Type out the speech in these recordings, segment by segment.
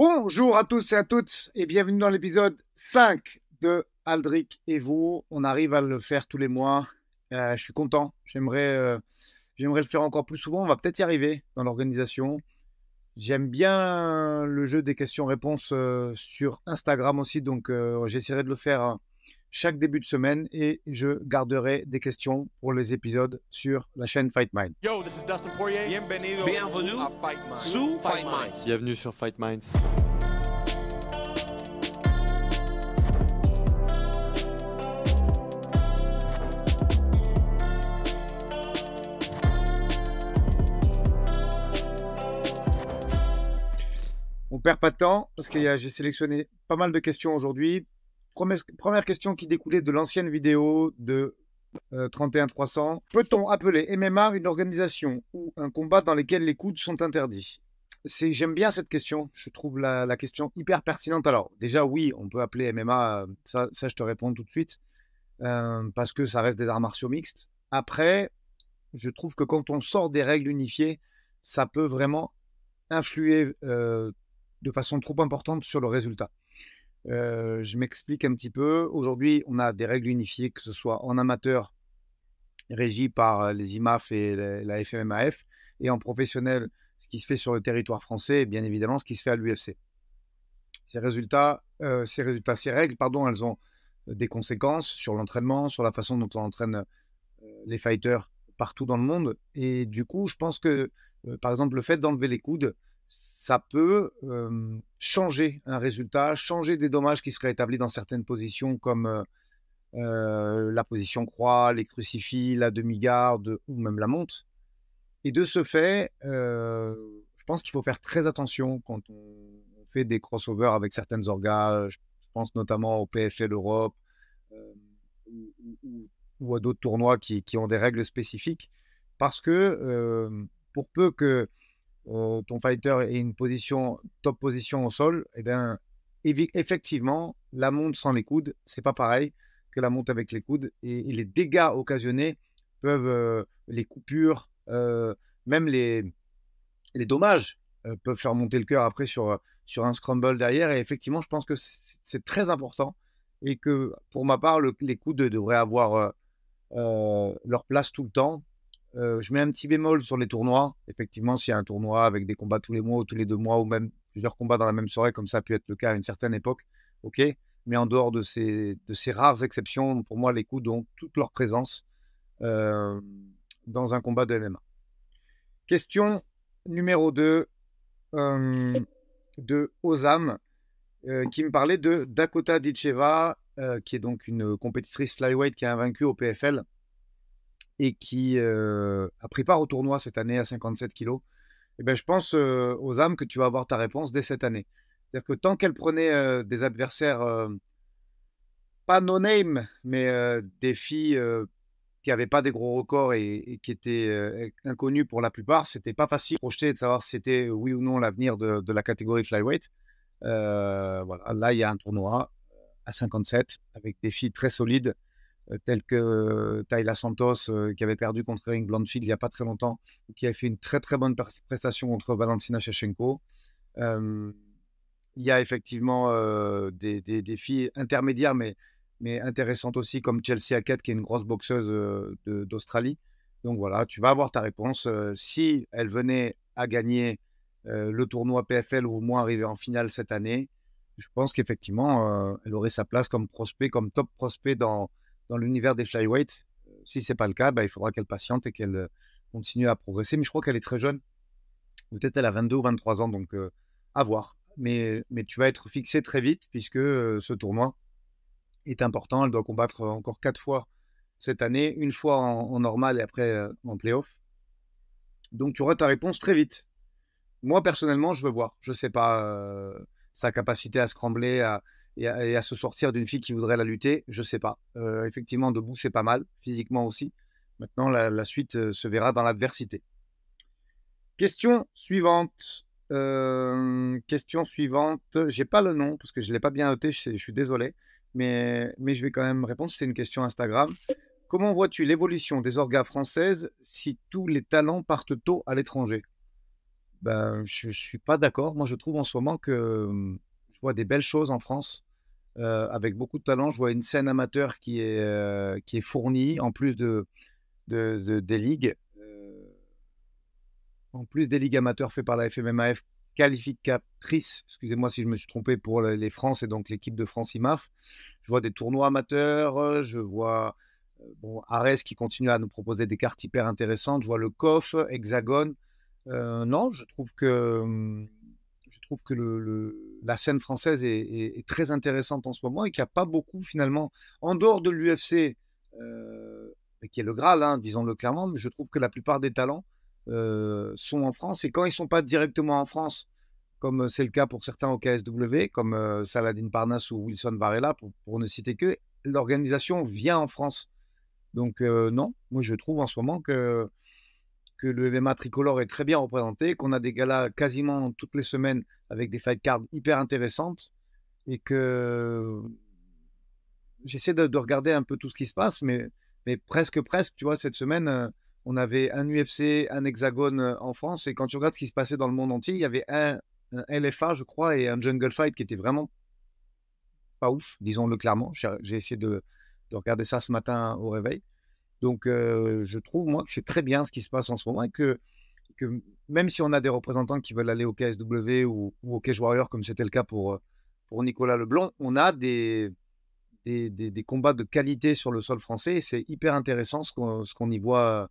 Bonjour à tous et à toutes et bienvenue dans l'épisode 5 de Aldric et vous. On arrive à le faire tous les mois. Je suis content. J'aimerais le faire encore plus souvent. On va peut-être y arriver dans l'organisation. J'aime bien le jeu des questions-réponses sur Instagram aussi. Donc, j'essaierai de le faire chaque début de semaine et je garderai des questions pour les épisodes sur la chaîne Fight Mind. Yo, this is Dustin Poirier. Bienvenue à Fight Minds. sous Fight Minds. Bienvenue sur Fight Minds. On perd pas de temps parce que j'ai sélectionné pas mal de questions aujourd'hui. Première question qui découlait de l'ancienne vidéo de 31300. Peut-on appeler MMA une organisation ou un combat dans lequel les coudes sont interdits? J'aime bien cette question. Je trouve la question hyper pertinente. Alors, déjà, oui, on peut appeler MMA, ça je te réponds tout de suite, parce que ça reste des arts martiaux mixtes. Après, je trouve que quand on sort des règles unifiées, ça peut vraiment influer de façon trop importante sur le résultat. Je m'explique un petit peu. Aujourd'hui, on a des règles unifiées, que ce soit en amateur, régies par les IMAF et la FMMAF, et en professionnel, ce qui se fait sur le territoire français, et bien évidemment ce qui se fait à l'UFC. Ces règles, pardon, elles ont des conséquences sur l'entraînement, sur la façon dont on entraîne les fighters partout dans le monde. Et du coup, je pense que, par exemple, le fait d'enlever les coudes, ça peut changer un résultat, changer des dommages qui seraient établis dans certaines positions comme la position croix, les crucifix, la demi-garde ou même la monte. Et de ce fait, je pense qu'il faut faire très attention quand on fait des crossovers avec certaines orgas. Je pense notamment au PFL Europe ou à d'autres tournois qui ont des règles spécifiques. Parce que pour peu que ton fighter ait une top position au sol, eh bien, effectivement, la monte sans les coudes, c'est pas pareil que la monte avec les coudes. Et les dégâts occasionnés peuvent, les coupures, même les dommages peuvent faire monter le cœur après sur un scramble derrière. Et effectivement, je pense que c'est très important et que pour ma part, les coudes devraient avoir leur place tout le temps. Je mets un petit bémol sur les tournois. Effectivement, s'il y a un tournoi avec des combats tous les mois ou tous les 2 mois ou même plusieurs combats dans la même soirée, comme ça a pu être le cas à une certaine époque, ok. Mais en dehors de ces rares exceptions, pour moi, les coudes ont toute leur présence dans un combat de MMA. Question numéro 2 de Ozam qui me parlait de Dakota Ditcheva, qui est donc une compétitrice flyweight qui a vaincu au PFL et qui a pris part au tournoi cette année à 57 kilos. Et ben, je pense, Ozam, que tu vas avoir ta réponse dès cette année. C'est-à-dire que tant qu'elle prenait des adversaires, pas no-name, mais des filles qui n'avaient pas des gros records et qui étaient inconnues pour la plupart, c'était pas facile de projeter et de savoir si c'était oui ou non l'avenir de la catégorie flyweight. Voilà. Là, il y a un tournoi à 57 avec des filles très solides, telles que Tayla Santos, qui avait perdu contre Erin Blanchfield il n'y a pas très longtemps, qui a fait une très très bonne prestation contre Valentina Shevchenko. Il y a effectivement des filles intermédiaires, mais intéressantes aussi, comme Chelsea Hackett, qui est une grosse boxeuse d'Australie. Donc voilà, tu vas avoir ta réponse. Si elle venait à gagner le tournoi PFL ou au moins arriver en finale cette année, je pense qu'effectivement, elle aurait sa place comme prospect, comme top prospect dans l'univers des flyweights. Si ce n'est pas le cas, il faudra qu'elle patiente et qu'elle continue à progresser. Mais je crois qu'elle est très jeune. Peut-être elle a 22 ou 23 ans, donc à voir. Mais tu vas être fixé très vite puisque ce tournoi est important. Elle doit combattre encore 4 fois cette année, une fois en normal et après en playoff. Donc tu auras ta réponse très vite. Moi, personnellement, je veux voir. Je ne sais pas sa capacité à scrambler et à se sortir d'une fille qui voudrait la lutter. Je ne sais pas. Effectivement, debout, c'est pas mal, physiquement aussi. Maintenant, la suite se verra dans l'adversité. Question suivante. Question suivante. J'ai pas le nom parce que je ne l'ai pas bien noté. Je suis désolé. Mais je vais quand même répondre. C'est une question Instagram. Comment vois-tu l'évolution des orgas françaises si tous les talents partent tôt à l'étranger? Ben, je suis pas d'accord. Moi, je trouve en ce moment que, je vois des belles choses en France, avec beaucoup de talent. Je vois une scène amateur qui est fournie, en plus des ligues, en plus des ligues amateurs faites par la FMMAF, qualificatrices, excusez-moi si je me suis trompé pour les France et donc l'équipe de France IMAF. Je vois des tournois amateurs, je vois, bon, Ares qui continue à nous proposer des cartes hyper intéressantes. Je vois le COF, Hexagone. Non, je trouve que la scène française est très intéressante en ce moment et qu'il n'y a pas beaucoup finalement, en dehors de l'UFC, qui est le Graal, hein, disons-le clairement, mais je trouve que la plupart des talents sont en France. Et quand ils ne sont pas directement en France, comme c'est le cas pour certains au KSW, comme Saladin Parnasse ou Wilson Varela, pour ne citer que, l'organisation vient en France. Donc non, moi je trouve en ce moment que le MMA tricolore est très bien représenté, qu'on a des galas quasiment toutes les semaines avec des fight cards hyper intéressantes et que j'essaie de regarder un peu tout ce qui se passe, mais presque, tu vois, cette semaine, on avait un UFC, un Hexagone en France et quand tu regardes ce qui se passait dans le monde entier, il y avait un LFA, je crois, et un Jungle Fight qui était vraiment pas ouf, disons-le clairement. J'ai essayé de regarder ça ce matin au réveil. Donc, je trouve, moi, que c'est très bien ce qui se passe en ce moment et que même si on a des représentants qui veulent aller au KSW ou au Cage Warrior, comme c'était le cas pour Nicolas Leblond, on a des combats de qualité sur le sol français et c'est hyper intéressant ce qu'on y voit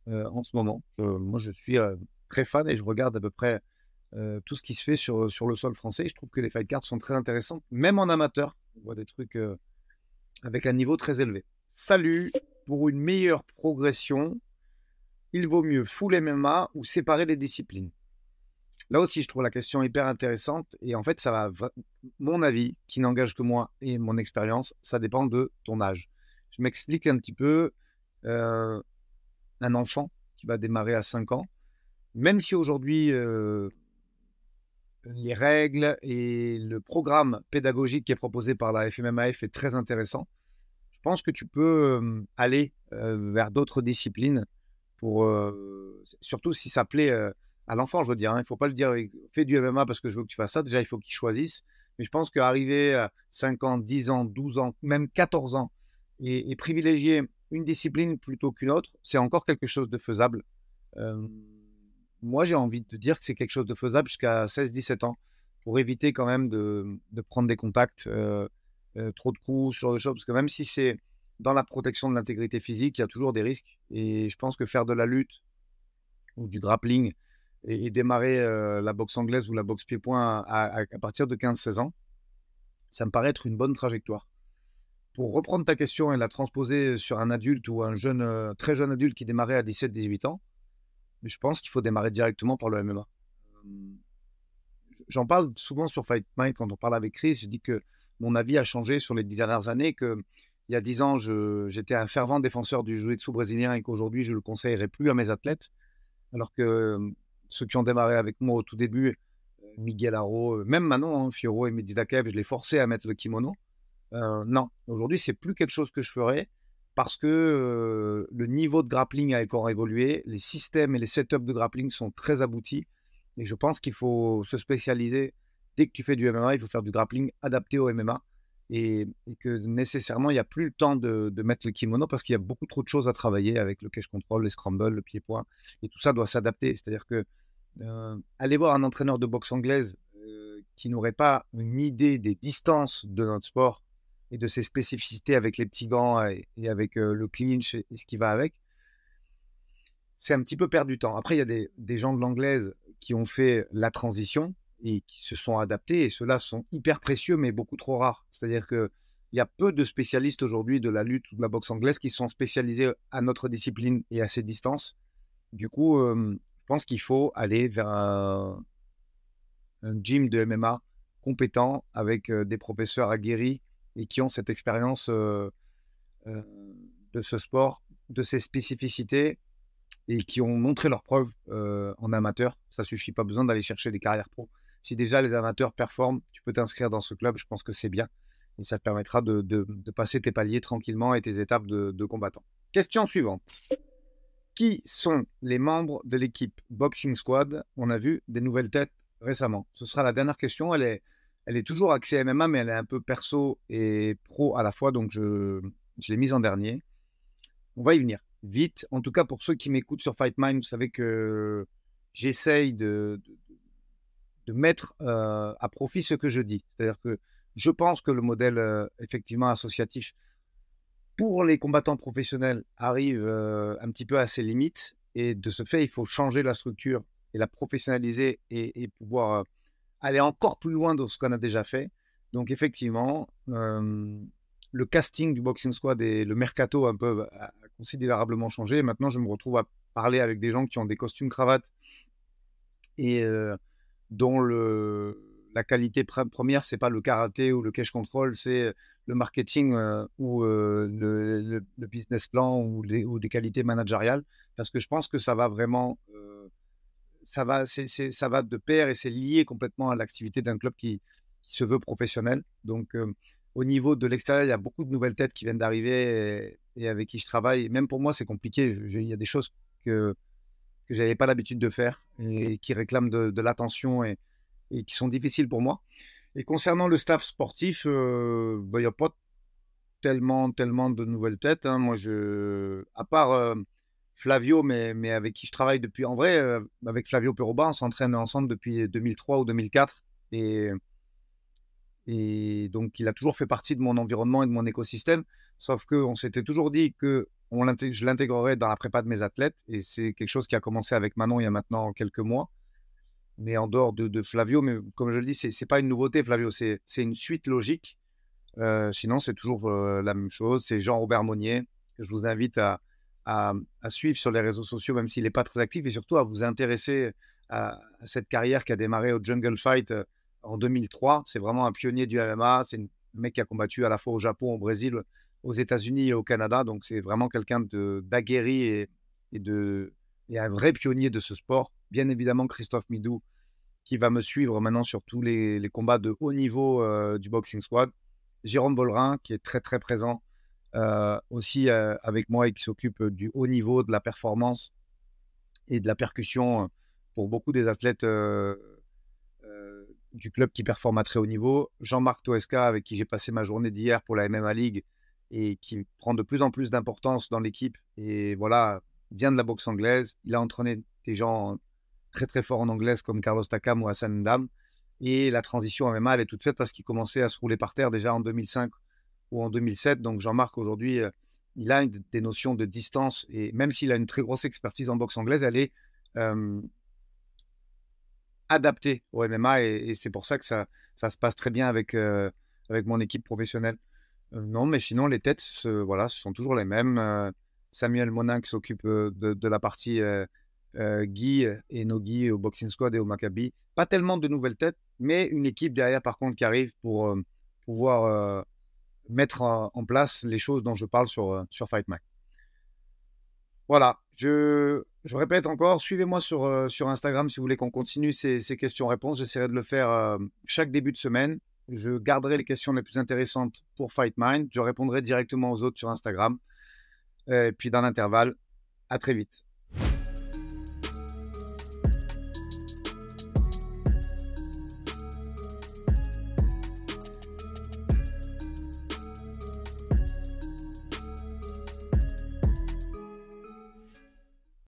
en ce moment. Moi, je suis très fan et je regarde à peu près tout ce qui se fait sur le sol français. Je trouve que les fight cards sont très intéressantes, même en amateur. On voit des trucs avec un niveau très élevé. Salut! Pour une meilleure progression, il vaut mieux full MMA ou séparer les disciplines. Là aussi, je trouve la question hyper intéressante et en fait, mon avis, qui n'engage que moi et mon expérience, ça dépend de ton âge. Je m'explique un petit peu. Un enfant qui va démarrer à 5 ans, même si aujourd'hui, les règles et le programme pédagogique qui est proposé par la FMMAF est très intéressant. Je pense que tu peux aller vers d'autres disciplines pour, surtout si ça plaît à l'enfant, je veux dire. Hein. Il ne faut pas le dire, fais du MMA parce que je veux que tu fasses ça. Déjà, il faut qu'il choisisse. Mais je pense qu'arriver à 5 ans, 10 ans, 12 ans, même 14 ans et privilégier une discipline plutôt qu'une autre, c'est encore quelque chose de faisable. Euh, Moi, j'ai envie de te dire que c'est quelque chose de faisable jusqu'à 16-17 ans pour éviter quand même de prendre des contacts, trop de coups, ce genre de choses. Parce que même si c'est dans la protection de l'intégrité physique, il y a toujours des risques. Et je pense que faire de la lutte ou du grappling et démarrer la boxe anglaise ou la boxe pied-point à partir de 15-16 ans, ça me paraît être une bonne trajectoire. Pour reprendre ta question et la transposer sur un adulte ou un jeune, très jeune adulte qui démarrait à 17-18 ans, je pense qu'il faut démarrer directement par le MMA. J'en parle souvent sur Fight Mind quand on parle avec Chris. Je dis que mon avis a changé sur les 10 dernières années, qu'il y a 10 ans, j'étais un fervent défenseur du jiu-jitsu brésilien et qu'aujourd'hui, je ne le conseillerais plus à mes athlètes. Alors que ceux qui ont démarré avec moi au tout début, Miguel Haro, même maintenant, hein, Fioro et Medidakev, je les forçais à mettre le kimono. Non, aujourd'hui, c'est plus quelque chose que je ferais parce que le niveau de grappling a encore évolué, les systèmes et les setups de grappling sont très aboutis et je pense qu'il faut se spécialiser. Dès que tu fais du MMA, il faut faire du grappling adapté au MMA et que nécessairement, il n'y a plus le temps de mettre le kimono parce qu'il y a beaucoup trop de choses à travailler avec le cage control, les scrambles, le pied-point et tout ça doit s'adapter. C'est-à-dire que aller voir un entraîneur de boxe anglaise qui n'aurait pas une idée des distances de notre sport et de ses spécificités avec les petits gants et avec le clinch et ce qui va avec, c'est un petit peu perdre du temps. Après, il y a des gens de l'anglaise qui ont fait la transition et qui se sont adaptés, et ceux-là sont hyper précieux, mais beaucoup trop rares. C'est-à-dire qu'il y a peu de spécialistes aujourd'hui de la lutte ou de la boxe anglaise qui sont spécialisés à notre discipline et à ces distances. Du coup, je pense qu'il faut aller vers un gym de MMA compétent avec des professeurs aguerris et qui ont cette expérience de ce sport, de ses spécificités et qui ont montré leurs preuves en amateur. Ça suffit, pas besoin d'aller chercher des carrières pro. Si déjà les amateurs performent, tu peux t'inscrire dans ce club, je pense que c'est bien. Et ça te permettra de passer tes paliers tranquillement et tes étapes de combattant. Question suivante. Qui sont les membres de l'équipe Boxing Squad? On a vu des nouvelles têtes récemment. Ce sera la dernière question. Elle est toujours axée MMA, mais elle est un peu perso et pro à la fois, donc je l'ai mise en dernier. On va y venir vite. En tout cas, pour ceux qui m'écoutent sur Fight Mind, vous savez que j'essaye de mettre à profit ce que je dis. C'est-à-dire que je pense que le modèle effectivement associatif pour les combattants professionnels arrive un petit peu à ses limites. Et de ce fait, il faut changer la structure et la professionnaliser et pouvoir aller encore plus loin de ce qu'on a déjà fait. Donc effectivement, le casting du Boxing Squad et le mercato un peu a considérablement changé. Et maintenant, je me retrouve à parler avec des gens qui ont des costumes cravates et dont la qualité première, c'est pas le karaté ou le cage control, c'est le marketing ou le business plan ou des qualités managériales. Parce que je pense que ça va vraiment, ça va de pair et c'est lié complètement à l'activité d'un club qui se veut professionnel. Donc, au niveau de l'extérieur, il y a beaucoup de nouvelles têtes qui viennent d'arriver et avec qui je travaille. Même pour moi, c'est compliqué. Il y a des choses que je n'avais pas l'habitude de faire et qui réclament de l'attention et qui sont difficiles pour moi. Et concernant le staff sportif, il n'y a pas tellement de nouvelles têtes. Hein. Moi, à part Flavio, mais avec qui je travaille depuis, en vrai, avec Flavio Peroba, on s'entraîne ensemble depuis 2003 ou 2004. Et donc, il a toujours fait partie de mon environnement et de mon écosystème. Sauf qu'on s'était toujours dit que je l'intégrerais dans la prépa de mes athlètes. Et c'est quelque chose qui a commencé avec Manon il y a maintenant quelques mois. Mais en dehors de Flavio, mais comme je le dis, c'est pas une nouveauté, Flavio. C'est une suite logique. Sinon, c'est toujours la même chose. C'est Jean-Robert Monnier, que je vous invite à suivre sur les réseaux sociaux, même s'il n'est pas très actif, et surtout à vous intéresser à cette carrière qui a démarré au Jungle Fight en 2003. C'est vraiment un pionnier du MMA. C'est un mec qui a combattu à la fois au Japon, au Brésil, aux États-Unis et au Canada. Donc, c'est vraiment quelqu'un d'aguerri et un vrai pionnier de ce sport. Bien évidemment, Christophe Midou, qui va me suivre maintenant sur tous les combats de haut niveau du Boxing Squad. Jérôme Bollerin, qui est très, très présent aussi avec moi et qui s'occupe du haut niveau, de la performance et de la percussion pour beaucoup des athlètes du club qui performent à très haut niveau. Jean-Marc Toesca, avec qui j'ai passé ma journée d'hier pour la MMA League et qui prend de plus en plus d'importance dans l'équipe. Et voilà, vient de la boxe anglaise. Il a entraîné des gens très, très forts en anglaise comme Carlos Takam ou Hassan Ndam. Et la transition en MMA, elle est toute faite parce qu'il commençait à se rouler par terre déjà en 2005 ou en 2007. Donc Jean-Marc, aujourd'hui, il a des notions de distance. Et même s'il a une très grosse expertise en boxe anglaise, elle est adaptée au MMA. Et c'est pour ça que ça se passe très bien avec mon équipe professionnelle. Non, mais sinon, les têtes, voilà, ce sont toujours les mêmes. Samuel Monin qui s'occupe de la partie Guy et Nogi au Boxing Squad et au Maccabi. Pas tellement de nouvelles têtes, mais une équipe derrière, par contre, qui arrive pour pouvoir mettre en place les choses dont je parle sur Fight Mag. Voilà, je répète encore, suivez-moi sur Instagram si vous voulez qu'on continue ces questions-réponses. J'essaierai de le faire chaque début de semaine. Je garderai les questions les plus intéressantes pour Fight Mind. Je répondrai directement aux autres sur Instagram. Et puis dans l'intervalle, à très vite.